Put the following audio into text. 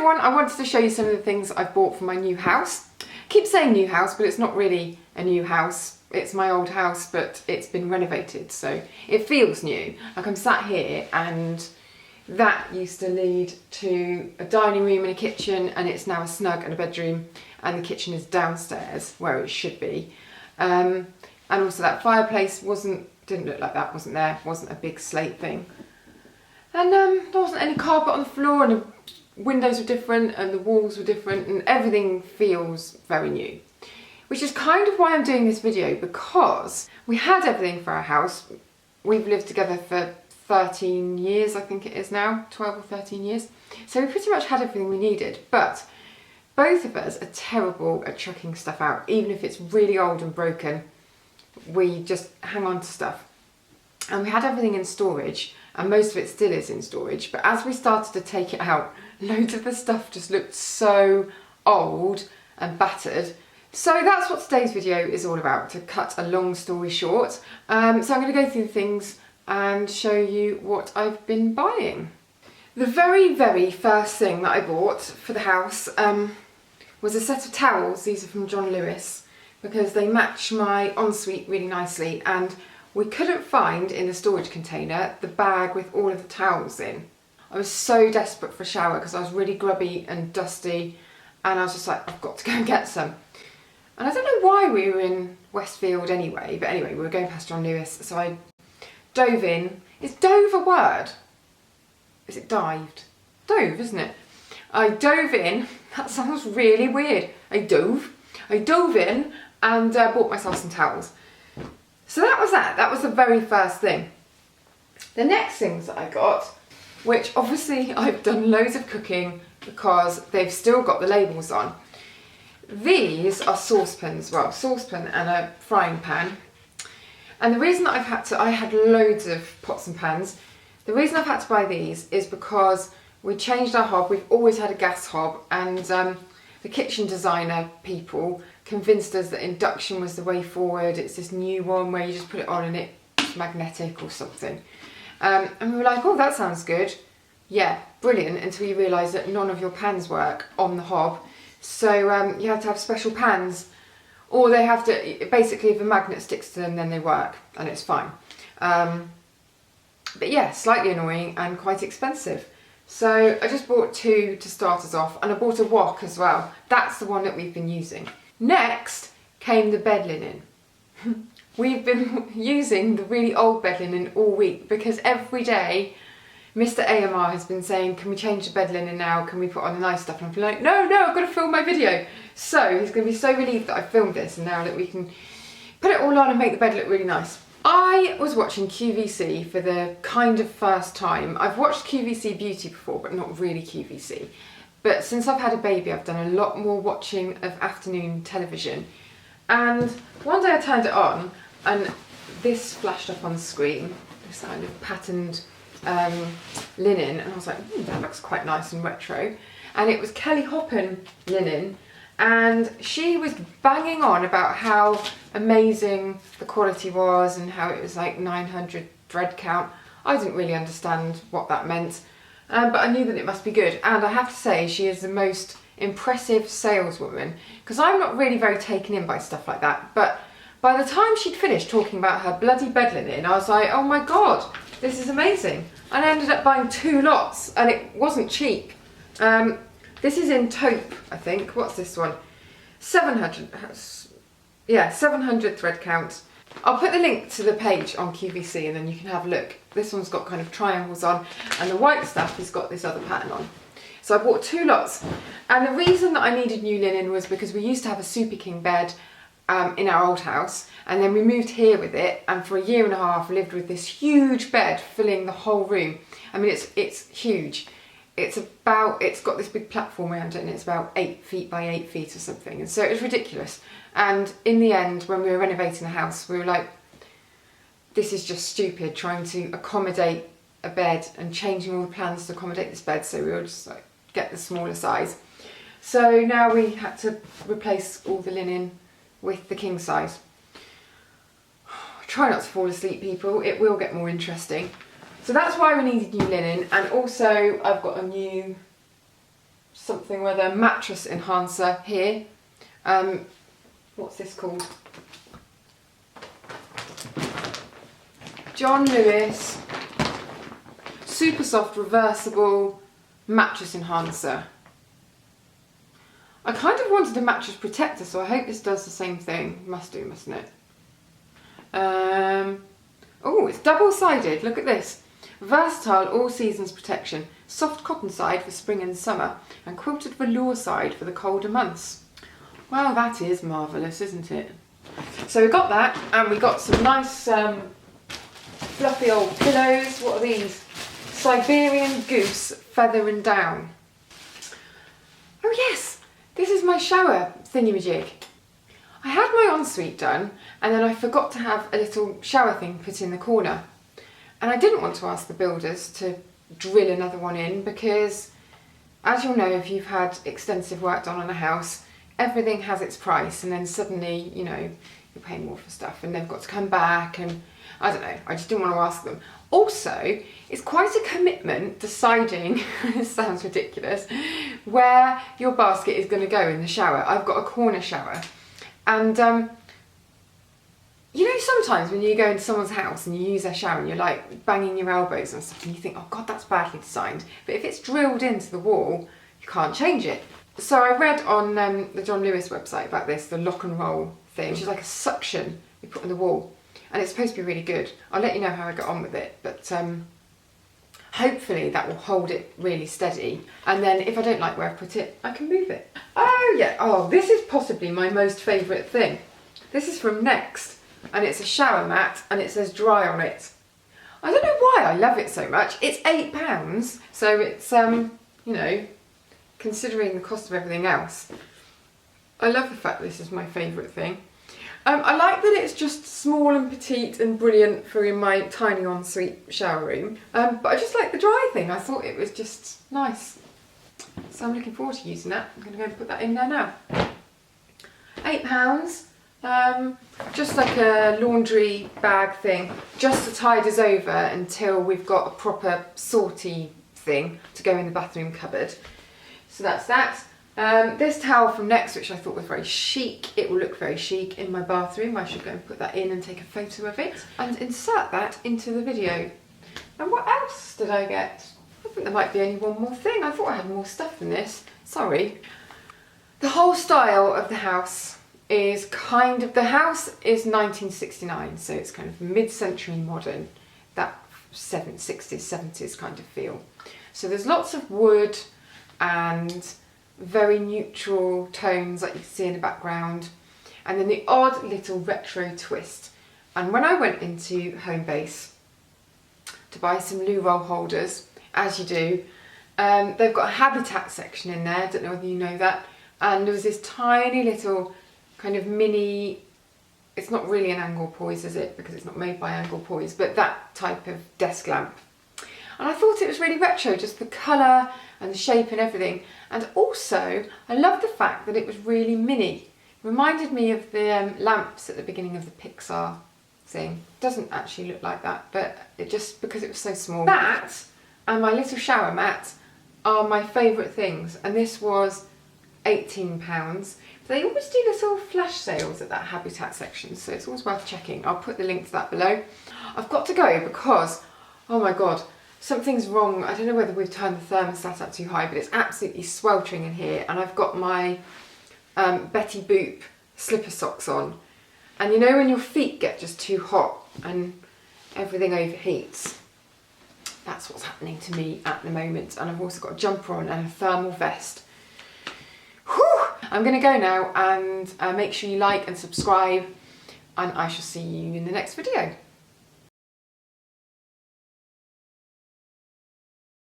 everyone, I wanted to show you some of the things I've bought for my new house. I keep saying new house, but it's not really a new house. It's my old house, but it's been renovated, so it feels new. Like I'm sat here and that used to lead to a dining room and a kitchen, and it's now a snug and a bedroom, and the kitchen is downstairs where it should be. And also that fireplace didn't look like that, wasn't there, wasn't a big slate thing. And there wasn't any carpet on the floor, and the windows were different and the walls were different, and everything feels very new. Which is kind of why I'm doing this video, because we had everything for our house. We've lived together for 13 years, I think it is now, 12 or 13 years. So we pretty much had everything we needed, but both of us are terrible at chucking stuff out. Even if it's really old and broken, we just hang on to stuff. And we had everything in storage, and most of it still is in storage, but as we started to take it out, loads of the stuff just looked so old and battered. So that's what today's video is all about, to cut a long story short. So I'm going to go through things and show you what I've been buying. The very, very first thing that I bought for the house was a set of towels. These are from John Lewis, because they match my ensuite really nicely, and we couldn't find in the storage container the bag with all of the towels in. I was so desperate for a shower because I was really grubby and dusty, and I was just like, I've got to go and get some. And I don't know why we were in Westfield anyway, but anyway, we were going past John Lewis, so I dove in. Is dove a word? Is it dived? Dove, isn't it? I dove in. That sounds really weird. I dove in and bought myself some towels. So that was that. That was the very first thing. The next things that I got, which obviously I've done loads of cooking because they've still got the labels on. These are saucepans, well, saucepan and a frying pan. And the reason that I had loads of pots and pans. The reason I've had to buy these is because we changed our hob. We've always had a gas hob, and the kitchen designer people convinced us that induction was the way forward. It's this new one where you just put it on and it's magnetic or something. And we were like, oh, that sounds good. Yeah, brilliant, until you realise that none of your pans work on the hob. So you have to have special pans, or they have to, basically if a magnet sticks to them then they work and it's fine. But yeah, slightly annoying and quite expensive. So I just bought two to start us off, and I bought a wok as well. That's the one that we've been using. Next came the bed linen. We've been using the really old bed linen all week, because every day Mr. AMR has been saying, can we change the bed linen now? Can we put on the nice stuff? And I've been like, no, I've got to film my video. So he's going to be so relieved that I filmed this, and now that we can put it all on and make the bed look really nice. I was watching QVC for the kind of first time. I've watched QVC Beauty before, but not really QVC. But since I've had a baby, I've done a lot more watching of afternoon television. And one day I turned it on, and this flashed up on the screen, this kind of patterned linen, and I was like, that looks quite nice and retro. And it was Kelly Hoppen linen, and she was banging on about how amazing the quality was and how it was like 900 thread count. I didn't really understand what that meant, but I knew that it must be good. And I have to say, she is the most impressive saleswoman, because I'm not really very taken in by stuff like that. But by the time she'd finished talking about her bloody bed linen, I was like, oh my god, this is amazing. And I ended up buying 2 lots, and it wasn't cheap. This is in taupe, I think. What's this one? 700, yeah, 700 thread count. I'll put the link to the page on QVC and then you can have a look. This one's got kind of triangles on, and the white stuff has got this other pattern on. So I bought 2 lots. And the reason that I needed new linen was because we used to have a Super King bed in our old house, and then we moved here with it, and for a year and a half lived with this huge bed filling the whole room. I mean, it's huge. It's got this big platform around it, and it's about 8 feet by 8 feet or something, and so it was ridiculous. And in the end, when we were renovating the house, we were like, this is just stupid, trying to accommodate a bed and changing all the plans to accommodate this bed, so we were just like, get the smaller size. So now we had to replace all the linen with the king size. Try not to fall asleep, people, it will get more interesting. So that's why we needed new linen, and also I've got a new something with a mattress enhancer here. What's this called? John Lewis Super Soft Reversible Mattress Enhancer. I kind of wanted a mattress protector, so I hope this does the same thing. Must do, mustn't it? Oh, it's double-sided. Look at this. Versatile all seasons protection. Soft cotton side for spring and summer, and quilted velour side for the colder months. Well, that is marvellous, isn't it? So we got that, and we got some nice fluffy old pillows. What are these? Siberian Goose Feather and Down. Oh yes, this is my shower thingamajig. I had my ensuite done, and then I forgot to have a little shower thing put in the corner. And I didn't want to ask the builders to drill another one in because, as you'll know if you've had extensive work done on a house, everything has its price, and then suddenly, you know, you're paying more for stuff and they've got to come back, and I don't know, I just didn't want to ask them. Also, it's quite a commitment deciding, this sounds ridiculous, where your basket is going to go in the shower. I've got a corner shower, and you know, sometimes when you go into someone's house and you use their shower and you're like banging your elbows and stuff, and you think, oh God, that's badly designed. But if it's drilled into the wall, you can't change it. So I read on the John Lewis website about this, the lock and roll thing, which is like a suction you put on the wall. And it's supposed to be really good. I'll let you know how I get on with it, but hopefully that will hold it really steady. And then if I don't like where I put it, I can move it. Oh yeah, oh, this is possibly my most favourite thing. This is from Next, and it's a shower mat, and it says dry on it. I don't know why I love it so much. It's £8, so it's, you know, considering the cost of everything else. I love the fact that this is my favourite thing. I like that it's just small and petite and brilliant for in my tiny ensuite shower room. But I just like the dry thing. I thought it was just nice. So I'm looking forward to using that. I'm going to go and put that in there now. £8. Just like a laundry bag thing, just to tide us over until we've got a proper sortie thing to go in the bathroom cupboard. So that's that. This towel from Next, which I thought was very chic. It will look very chic in my bathroom. I should go and put that in and take a photo of it and insert that into the video. And what else did I get? I think there might be only one more thing. I thought I had more stuff than this. Sorry. The whole style of the house is kind of, the house is 1969, so it's kind of mid-century modern, that 60s, 70s kind of feel. So there's lots of wood and very neutral tones that you can see in the background, and then the odd little retro twist. And when I went into Homebase to buy some loo roll holders, as you do, they've got a habitat section in there. I don't know whether you know that. And there was this tiny little kind of mini, it's not really an angle poise, is it? Because it's not made by angle poise, but that type of desk lamp. And I thought it was really retro, just the colour and the shape and everything. And also, I love the fact that it was really mini. It reminded me of the lamps at the beginning of the Pixar thing. Doesn't actually look like that, but it just, because it was so small. That and my little shower mat are my favourite things. And this was £18. They always do little flash sales at that habitat section, so it's always worth checking. I'll put the link to that below. I've got to go because, oh my God, something's wrong. I don't know whether we've turned the thermostat up too high, but it's absolutely sweltering in here, and I've got my Betty Boop slipper socks on. And you know when your feet get just too hot and everything overheats? That's what's happening to me at the moment. And I've also got a jumper on and a thermal vest. Whew! I'm going to go now and make sure you like and subscribe, and I shall see you in the next video.